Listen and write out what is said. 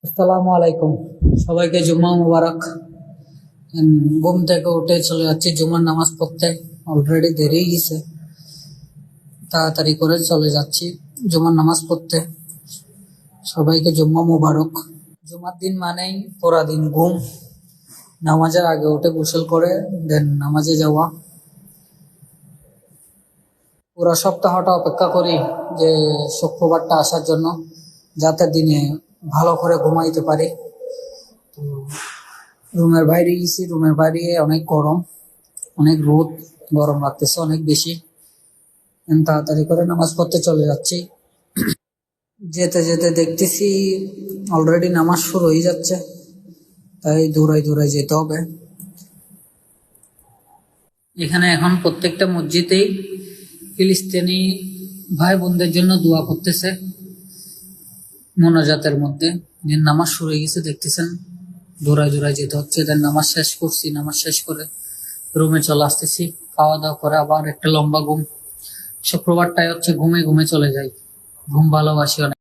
আসসালামু আলাইকুম, সবাইকে জুম্মা মুবারক। ঘুম থেকে উঠে চলে যাচ্ছি জুমার নামাজ পড়তে। অলরেডি দেরি গেছে, তাড়াতাড়ি করে চলে যাচ্ছি জুমার নামাজ পড়তে। সবাইকে জুম্মা মুবারক। জুমার দিন মানেই পুরা দিন ঘুম। নামাজের আগে উঠে গোসল করে দেন নামাজে যাওয়া। পুরা সপ্তাহটা অপেক্ষা করি যে শুক্রবারটা আসার জন্য, যাতে দিনে ভালো করে ঘুমাইতে পারি। তো রুমের বাইরে গেছি, রুমের বাইরে অনেক গরম, অনেক রোদ, গরম লাগতেছে অনেক বেশি। তাড়াতাড়ি করে নামাজ পড়তে চলে যাচ্ছি। যেতে যেতে দেখতেছি অলরেডি নামাজ শুরু হয়ে যাচ্ছে, তাই দৌড়াই দৌড়াই যেতে হবে। এখানে এখন প্রত্যেকটা মসজিদেই ফিলিস্তিনি ভাই বোনদের জন্য দোয়া করতেছে মোনাজাতের মধ্যে। যে নামাজ শুরু হয়ে গেছে দেখতেছেন, দৌড়াই দৌড়াই যেতে হচ্ছে। দেন নামাজ শেষ করছি, নামাজ শেষ করে রুমে চলে আসতেছি। খাওয়া দাওয়া করে আবার একটা লম্বা ঘুম। শুক্রবারটাই হচ্ছে ঘুমে ঘুমে চলে যাই। ঘুম ভালোবাসি অনেক।